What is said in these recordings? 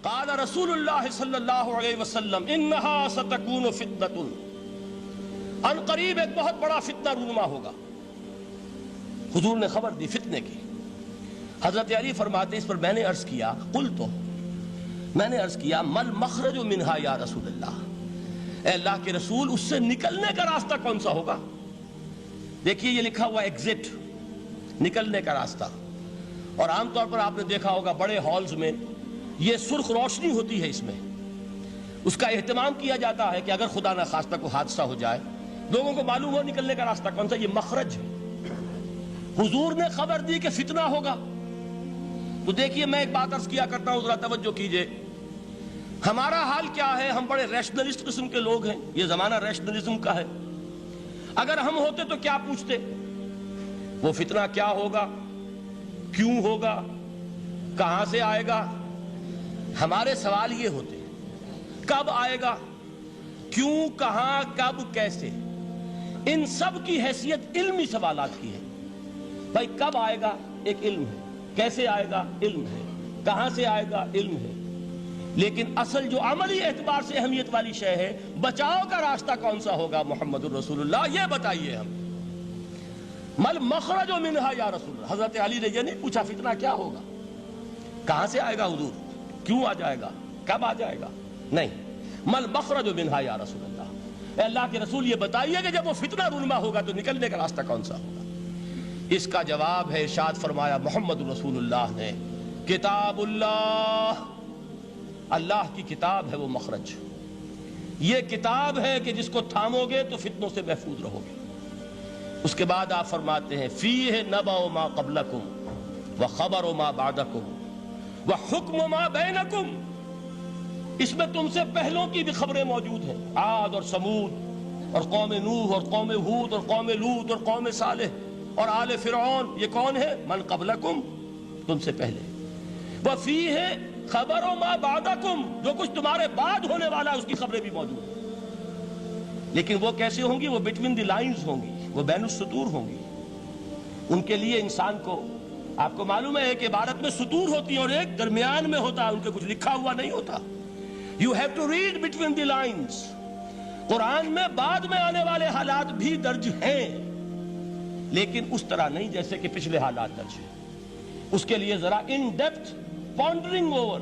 قال رسول اللہ صلی اللہ علیہ وسلم انہا ستکون فتنۃ، ان قریب ایک بہت بڑا فتنہ رونما ہوگا۔ حضور نے خبر دی فتنے کی۔ حضرت علی فرماتے اس پر میں نے عرض کیا، میں نے عرض کیا مل مخرج منہا یا رسول اللہ، اے اللہ کے رسول اس سے نکلنے کا راستہ کون سا ہوگا؟ دیکھیے یہ لکھا ہوا ایگزٹ، نکلنے کا راستہ، اور عام طور پر آپ نے دیکھا ہوگا بڑے ہالز میں یہ سرخ روشنی ہوتی ہے، اس میں اس کا اہتمام کیا جاتا ہے کہ اگر خدا نہ خواستہ کوئی حادثہ ہو جائے لوگوں کو معلوم ہو نکلنے کا راستہ کون سا، یہ مخرج ہے۔ حضور نے خبر دی کہ فتنہ ہوگا۔ تو دیکھیے میں ایک بات عرض کیا کرتا ہوں، ذرا توجہ کیجئے، ہمارا حال کیا ہے؟ ہم بڑے ریشنلسٹ قسم کے لوگ ہیں، یہ زمانہ ریشنلزم کا ہے۔ اگر ہم ہوتے تو کیا پوچھتے؟ وہ فتنہ کیا ہوگا، کیوں ہوگا، کہاں سے آئے گا؟ ہمارے سوال یہ ہوتے ہیں، کب آئے گا، کیوں، کہاں، کب، کیسے؟ ان سب کی حیثیت علمی سوالات کی ہے۔ بھائی کب آئے گا ایک علم ہے، کیسے آئے گا علم ہے، کہاں سے آئے گا علم ہے، لیکن اصل جو عملی اعتبار سے اہمیت والی شے ہے، بچاؤ کا راستہ کون سا ہوگا محمد الرسول اللہ، یہ بتائیے ہم۔ مل مخرج منہا یا رسول اللہ، حضرت علی نے یہ نہیں پوچھا فتنہ کیا ہوگا، کہاں سے آئے گا حضور، کیوں آ جائے گا، کب آ جائے گا، نہیں، مل مخرج منہا یا رسول اللہ، اے اللہ کے رسول یہ بتائیے کہ جب وہ فتنہ رونما ہوگا تو نکلنے کا راستہ کون سا ہوگا؟ اس کا جواب ہے، ارشاد فرمایا محمد رسول اللہ نے، کتاب اللہ، اللہ کی کتاب ہے وہ مخرج، یہ کتاب ہے کہ جس کو تھامو گے تو فتنوں سے محفوظ رہو گے۔ اس کے بعد آپ فرماتے ہیں فیہ نبأ ما قبلکم وخبر ما بعدکم وحکم ما بینکم، اس میں تم سے پہلوں کی بھی خبریں موجود ہیں، عاد اور سمود اور قوم نوح اور قوم ہود اور قوم لوط اور قوم صالح اور آل فرعون، یہ کون ہے؟ من قبلکم، تم سے پہلے، وفیہ خبر ما بعدکم، جو کچھ تمہارے بعد ہونے والا ہے اس کی خبریں بھی موجود ہیں، لیکن وہ کیسے ہوں گی؟ وہ بٹوین دی لائنز ہوں گی، وہ بین السطور ہوں گی۔ ان کے لیے انسان کو، آپ کو معلوم ہے کہ عبارت میں سطور ہوتی ہیں اور ایک درمیان میں ہوتا ہے، ان کے کچھ لکھا ہوا نہیں ہوتا۔ You have to read between the lines۔ قرآن میں بعد میں آنے والے حالات بھی درج ہیں، لیکن اس طرح نہیں جیسے کہ پچھلے حالات درج ہیں۔ اس کے لیے ذرا ان ڈیپتھ پونڈرنگ اوور،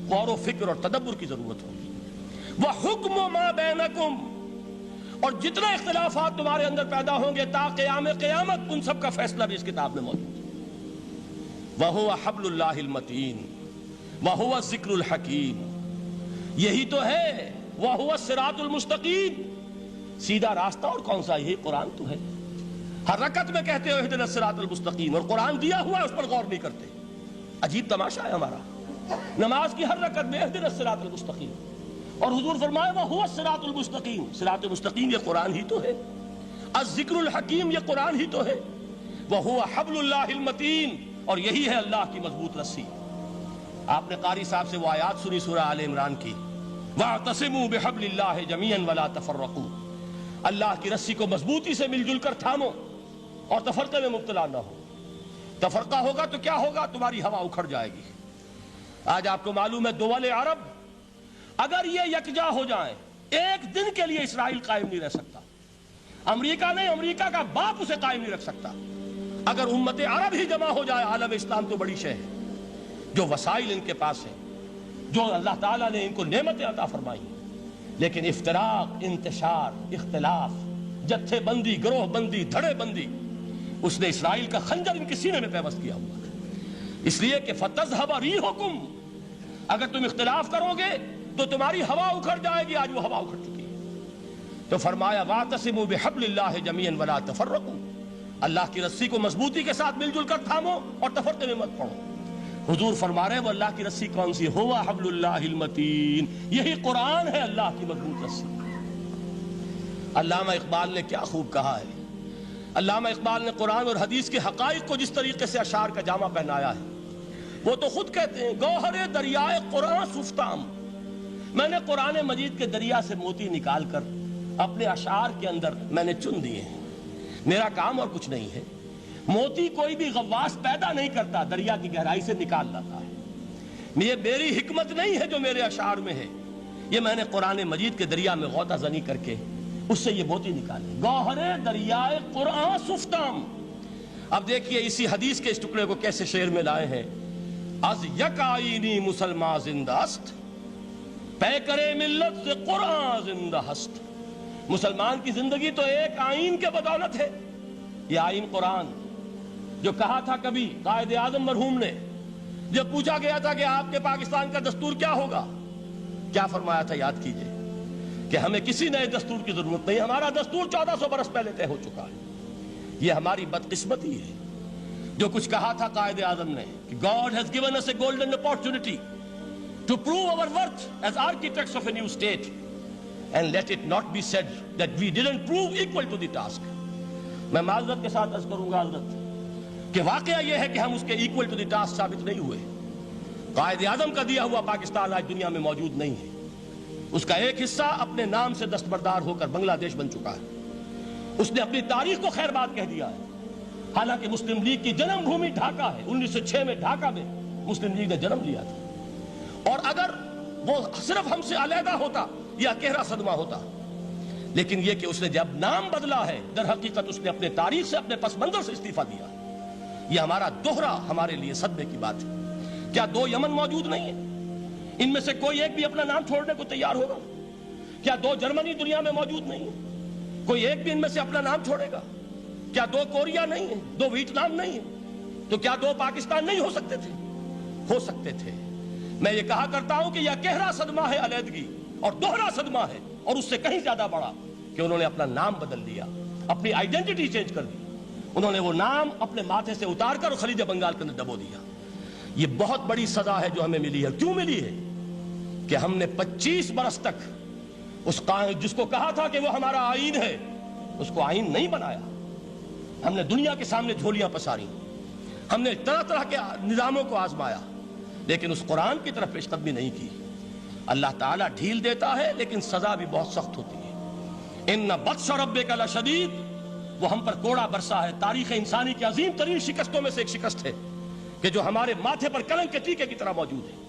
غور و فکر اور تدبر کی ضرورت ہوگی۔ وَحُکْمُ مَا بَيْنَكُمْ، اور جتنے اختلافات تمہارے اندر پیدا ہوں گے تا قیام قیامت، ان سب کا فیصلہ بھی اس کتاب میں موجود ہے۔ وَهُوَ حَبْلُ اللَّهِ الْمَتِينُ وَهُوَ الذِّكْرُ الْحَكِيمُ، یہی تو ہے وَهُوَ الصِّرَاطُ الْمُسْتَقِيمُ، سیدھا راستہ، اور کون سا؟ یہی قرآن تو ہے۔ ہر رکعت میں کہتے ہو اهْدِنَا الصِّرَاطَ الْمُسْتَقِيمُ، اور قرآن دیا ہوا ہے اس پر غور نہیں کرتے۔ عجیب تماشا ہے ہمارا، نماز کی ہر رکعت میں اهْدِنَا الصِّرَاطَ الْمُسْتَقِيمُ، اور حضور فرمائے وَهُوَ الصِّرَاطُ الْمُسْتَقِيمُ، صراط مستقیم یہ قرآن ہی تو ہے۔ الذکر الحکیم یہ قرآن ہی تو ہے۔ وَهُوَ حَبْلُ اللَّهِ الْمَتِينُ، اور یہی ہے اللہ کی مضبوط رسی۔ آپ نے قاری صاحب سے وہ آیات سنی سورہ آل عمران کی، وَاعْتَصِمُوا بِحَبْلِ اللَّهِ جَمِيعًا وَلَا تَفَرَّقُوا، اللہ کی رسی کو مضبوطی سے مل جل کر تھامو اور تفرقے میں مبتلا نہ ہو۔ تفرقہ ہوگا تو کیا ہوگا؟ تمہاری ہوا اکھڑ جائے گی۔ آج آپ کو معلوم ہے دول عرب اگر یہ یکجا ہو جائیں، ایک دن کے لیے اسرائیل قائم نہیں رہ سکتا، امریکہ نہیں، امریکہ کا باپ اسے قائم نہیں رکھ سکتا۔ اگر امت عرب ہی جمع ہو جائے، عالم اسلام تو بڑی شے ہے، جو وسائل ان کے پاس ہیں، جو اللہ تعالیٰ نے ان کو نعمتیں عطا فرمائی ہیں، لیکن افتراق، انتشار، اختلاف، جتھے بندی، گروہ بندی، دھڑے بندی، اس نے اسرائیل کا خنجر ان کے سینے میں پیوست کیا ہوا ہے۔ اس لیے کہ فَتَذْهَبَ رِيحُكُمْ، اگر تم اختلاف کرو گے تو تمہاری ہوا اکھڑ جائے گی، آج وہ ہوا اکھڑ چکی ہے۔ تو فرمایا وَاعْتَصِمُوا بِحَبْلِ اللَّهِ جَمِيعًا وَلَا تَفَرَّقُوا، اللہ کی رسی کو مضبوطی کے ساتھ مل جل کر تھامو اور تفرقے میں مت پڑو۔ حضور فرما رہے ہیں وہ اللہ کی رسی کون سی؟ ہوا حبل اللہ المتین، یہی قرآن ہے اللہ کی مضبوط رسی۔ علامہ اقبال نے کیا خوب کہا ہے، علامہ اقبال نے قرآن اور حدیث کے حقائق کو جس طریقے سے اشعار کا جامع پہنایا ہے، وہ تو خود کہتے ہیں گوہر دریائے قرآن سفتام، میں نے قرآن مجید کے دریا سے موتی نکال کر اپنے اشعار کے اندر میں نے چن دیے ہیں، میرا کام اور کچھ نہیں ہے۔ موتی کوئی بھی غواص پیدا نہیں کرتا، دریا کی گہرائی سے نکال لاتا ہے، یہ میری حکمت نہیں ہے جو میرے اشعار میں ہے، یہ میں نے قرآن مجید کے دریا میں غوطہ زنی کر کے اس سے یہ موتی نکالے، گوہر دریائے قرآن سفتام۔ اب دیکھیے اسی حدیث کے اس ٹکڑے کو کیسے شعر میں لائے ہیں۔ از یک آئینی مسلمان زندہ است، پے کرے ملت سے قرآن زندہ ہست۔ مسلمان کی زندگی تو ایک آئین کے بدولت ہے، یہ آئین قرآن، جو کہا تھا کبھی قائد اعظم مرحوم نے، جب پوچھا گیا تھا کہ آپ کے پاکستان کا دستور کیا ہوگا، کیا فرمایا تھا یاد کیجئے کہ ہمیں کسی نئے دستور کی ضرورت نہیں، ہمارا دستور 1400 برس پہلے طے ہو چکا ہے۔ یہ ہماری بدقسمتی ہے جو کچھ کہا تھا قائد اعظم نے کہ God has given us a golden opportunity to prove our worth as architects of a new state, and let it not be said that we didn't prove equal to the task۔ میں معذرت کے ساتھ عرض کروں گا حضرت کہ واقعہ یہ ہے کہ ہم اس کے equal to the task ثابت نہیں ہوئے۔ قائد اعظم کا دیا ہوا پاکستان آج دنیا میں موجود نہیں ہے، اس کا ایک حصہ اپنے نام سے دستبردار ہو کر بنگلہ دیش بن چکا ہے، اس نے اپنی تاریخ کو خیر بات کہہ دیا ہے، حالانکہ مسلم لیگ کی جنم بھومی ڈھاکہ ہے۔ 1906 میں ڈھاکہ میں مسلم لیگ نے جنم لیا تھا، اور اگر وہ صرف ہم سے علیحدہ ہوتا یہ گہرا صدمہ ہوتا، لیکن یہ کہ اس نے جب نام بدلا ہے در حقیقت اس نے اپنے تاریخ سے، اپنے پس منظر سے استعفیٰ دیا ہے۔ یہ ہمارا دوہرا ہمارے لیے صدمے کی بات ہے۔ کیا 2 یمن موجود نہیں ہیں؟ ان میں سے کوئی ایک بھی اپنا نام چھوڑنے کو تیار ہوگا؟ کیا 2 جرمنی دنیا میں موجود نہیں ہیں؟ کوئی ایک بھی ان میں سے اپنا نام چھوڑے گا؟ کیا 2 کوریا نہیں ہیں؟ 2 ویتنام نہیں ہیں؟ تو کیا 2 پاکستان نہیں ہو سکتے تھے؟ ہو سکتے تھے۔ میں یہ کہا کرتا ہوں کہ یہ گہرا صدمہ ہے علیحدگی، اور دوہرا صدمہ ہے، اور اس سے کہیں زیادہ بڑا کہ انہوں نے اپنا نام بدل دیا، اپنی آئیڈینٹی چینج کر دی، انہوں نے وہ نام اپنے ماتھے سے اتار کر خلیج بنگال کے اندر دبو دیا۔ یہ بہت بڑی سزا ہے جو ہمیں ملی ہے۔ کیوں ملی ہے؟ کہ ہم نے 25 برس تک اس قائد جس کو کہا تھا کہ وہ ہمارا آئین ہے، اس کو آئین نہیں بنایا۔ ہم نے دنیا کے سامنے جھولیاں پساری، ہم نے طرح طرح کے نظاموں کو آزمایا، لیکن اس قرآن کی طرف پیش قدمی نہیں کی۔ اللہ تعالیٰ ڈھیل دیتا ہے لیکن سزا بھی بہت سخت ہوتی ہے۔ ان بطش ربک لشدید، وہ ہم پر کوڑا برسا ہے۔ تاریخ انسانی کی عظیم ترین شکستوں میں سے ایک شکست ہے کہ جو ہمارے ماتھے پر کلنک کے ٹیکے کی طرح موجود ہے۔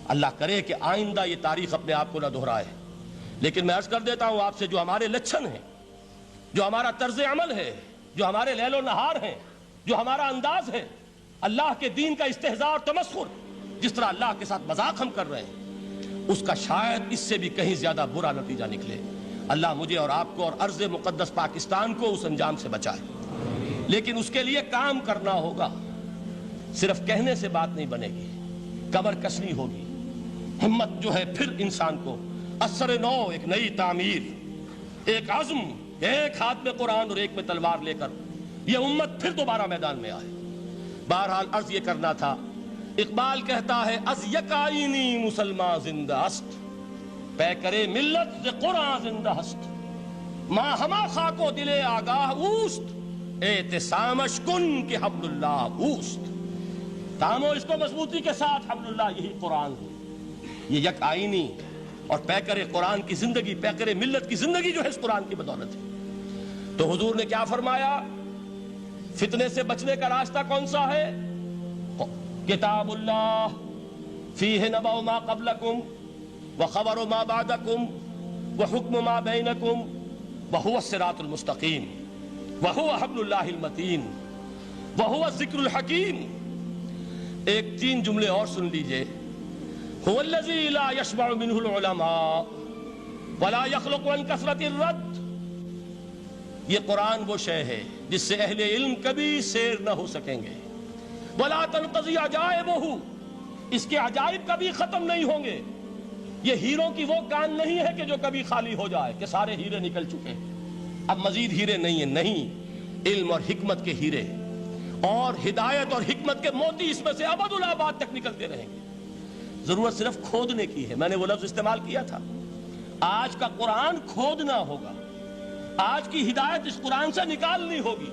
اللہ کرے کہ آئندہ یہ تاریخ اپنے آپ کو نہ دہرائے، لیکن میں عرض کر دیتا ہوں آپ سے، جو ہمارے لچھن ہیں، جو ہمارا طرز عمل ہے، جو ہمارے لیل و نہار ہیں، جو ہمارا انداز ہے، اللہ کے دین کا استہزاء اور تمسخر، جس طرح اللہ کے ساتھ مذاق ہم کر رہے ہیں، اس کا شاید اس سے بھی کہیں زیادہ برا نتیجہ نکلے۔ اللہ مجھے اور آپ کو اور ارض مقدس پاکستان کو اس انجام سے بچائے، لیکن اس کے لیے کام کرنا ہوگا۔ صرف کہنے سے بات نہیں بنے گی، کمر کسنی ہوگی، ہمت جو ہے پھر انسان کو اثر نو، ایک نئی تعمیر، ایک عزم، ایک ہاتھ میں قرآن اور ایک میں تلوار لے کر یہ امت پھر دوبارہ میدان میں آئے۔ بہرحال عرض یہ کرنا تھا، اقبال کہتا ہے از یک آئینی مسلمان زندہ است، پے کرے ملت سے قرآن زندہ ہست، ماں ہما خاک و دل آگاہ اوست، اعتصامش کن کہ حبل اللہ اوست۔ تامو اس کو مضبوطی کے ساتھ، حبل اللہ یہی قرآن ہے۔ یہ یک آئینی اور پیکر قرآن کی زندگی، پیکر ملت کی زندگی جو ہے اس قرآن کی بدولت ہے۔ تو حضور نے کیا فرمایا؟ فتنے سے بچنے کا راستہ کون سا ہے؟ کتاب اللہ فیہ نبأ ما قبلکم وخبر ما بعدکم وحکم ما بینکم وہو الصراط المستقیم وہو حبل اللہ المتین وہو الذکر الحکیم۔ ایک 3 جملے اور سن لیجئے۔ هو الذی لا یشبع منہ العلماء ولا یخلق عن کثرت الرد۔ یہ قرآن وہ شے ہے جس سے اہل علم کبھی سیر نہ ہو سکیں گے۔ ولا تنقضی عجائبہ، اس کے عجائب کبھی ختم نہیں ہوں گے۔ یہ ہیروں کی وہ کان نہیں ہے کہ جو کبھی خالی ہو جائے کہ سارے ہیرے نکل چکے، اب مزید ہیرے نہیں ہیں، نہیں، علم اور حکمت کے ہیرے اور ہدایت اور حکمت کے موتی اس میں سے ابد الآباد تک نکلتے رہیں گے۔ ضرورت صرف کھودنے کی ہے۔ میں نے وہ لفظ استعمال کیا تھا، آج کا قرآن کھودنا ہوگا، آج کی ہدایت اس قرآن سے نکالنی ہوگی۔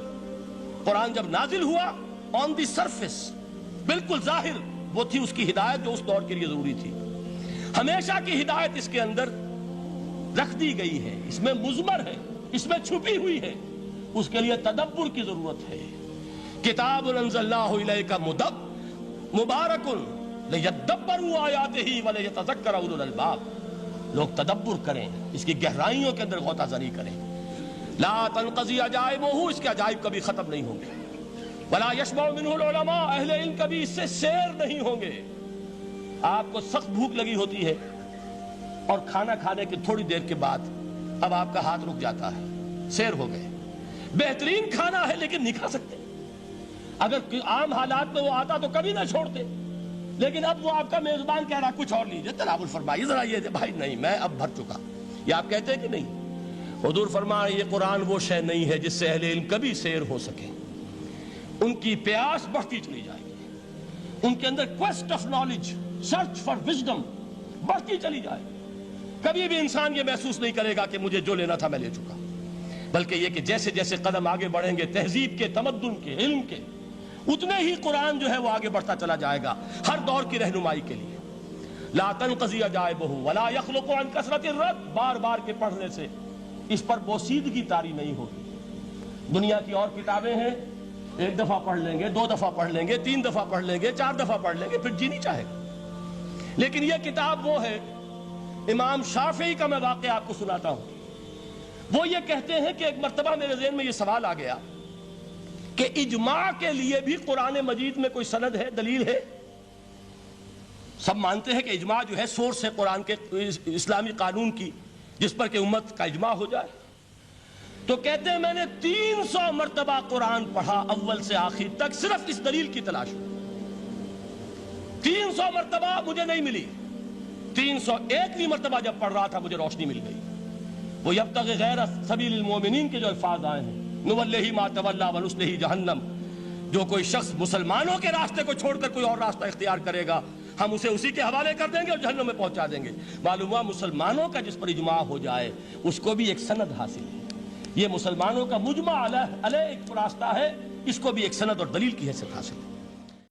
قرآن جب نازل ہوا آن دی سرفیس، بالکل ظاہر وہ تھی اس کی ہدایت جو اس دور کے لیے ضروری تھی۔ ہمیشہ کی ہدایت اس کے اندر رکھ دی گئی ہے، اس میں مضمر ہے، اس میں چھپی ہوئی ہے، اس کے لیے تدبر کی ضرورت ہے۔ کتاب انزلناہ الیک مبارک لِيَدَّبَّرُوا آیَاتِهِ وَلِيَتَذَكَّرَ أُولُو الْأَلْبَابِ، لوگ تدبر کریں، اس کی گہرائیوں کے اندر غوطہ زنی کریں۔ لا تنقضی عجائبہ، اس کے عجائب کبھی ختم نہیں ہوں گے۔ ولا یشبع منہ العلماء، اہل علم کبھی اس سے سیر نہیں ہوں گے۔ آپ کو سخت بھوک لگی ہوتی ہے اور کھانا کھانے کے تھوڑی دیر کے بعد اب آپ کا ہاتھ رک جاتا ہے، سیر ہو گئے، بہترین کھانا ہے لیکن نہیں کھا سکتے۔ اگر عام حالات میں وہ آتا تو کبھی نہ چھوڑتے، لیکن اب وہ آپ کا میزبان کہہ رہا کچھ اور لیجیے، تناول فرمائیے ذرا، یہ بھائی نہیں میں اب بھر چکا، یہ آپ کہتے ہیں کہ نہیں؟ حضور فرمائے یہ قرآن وہ شے نہیں ہے جس سے اہل علم کبھی سیر ہو سکے، ان کی پیاس بڑھتی چلی جائے گی، ان کے اندر quest of knowledge, search for wisdom بڑھتی چلی جائے گی۔ کبھی بھی انسان یہ محسوس نہیں کرے گا کہ مجھے جو لینا تھا میں لے چکا، بلکہ یہ کہ جیسے جیسے قدم آگے بڑھیں گے تہذیب کے، تمدن کے، علم کے، اتنے ہی قرآن جو ہے وہ آگے بڑھتا چلا جائے گا ہر دور کی رہنمائی کے لیے۔ لا تنقضی عجائبہ ولا یخلق عن کثرت الرد، بار بار کے پڑھنے سے اس پر بوسیدگی طاری نہیں ہوگی۔ دنیا کی اور کتابیں ہیں، ایک دفعہ پڑھ لیں گے، دو دفعہ پڑھ لیں گے، تین دفعہ پڑھ لیں گے، چار دفعہ پڑھ لیں گے، پھر جی نہیں چاہے گا۔ لیکن یہ کتاب وہ ہے، امام شافعی کا میں واقعہ آپ کو سناتا ہوں۔ وہ یہ کہتے ہیں کہ ایک مرتبہ میرے ذہن میں یہ سوال آ گیا کہ اجماع کے لیے بھی قرآن مجید میں کوئی سند ہے، دلیل ہے؟ سب مانتے ہیں کہ اجماع جو ہے سورس ہے قرآن کے، اسلامی قانون کی، جس پر کہ امت کا اجماع ہو جائے۔ تو کہتے ہیں میں نے 300 مرتبہ قرآن پڑھا اول سے آخر تک، صرف اس دلیل کی تلاش میں۔ 300 مرتبہ مجھے نہیں ملی، 301ویں مرتبہ جب پڑھ رہا تھا مجھے روشنی مل گئی۔ وہ یبتغی غیر سبیل المومنین کے جو الفاظ آئے ہیں، نولیہ ما تولی ونصلہ جہنم، جو کوئی شخص مسلمانوں کے راستے کو چھوڑ کر کوئی اور راستہ اختیار کرے گا ہم اسے اسی کے حوالے کر دیں گے اور جہنم میں پہنچا دیں گے۔ معلوم ہوا مسلمانوں کا جس پر اجماع ہو جائے اس کو بھی ایک سند حاصل ہے۔ یہ مسلمانوں کا مجمع علیہ ایک راستہ ہے، اس کو بھی ایک سند اور دلیل کی حیثیت حاصل ہے۔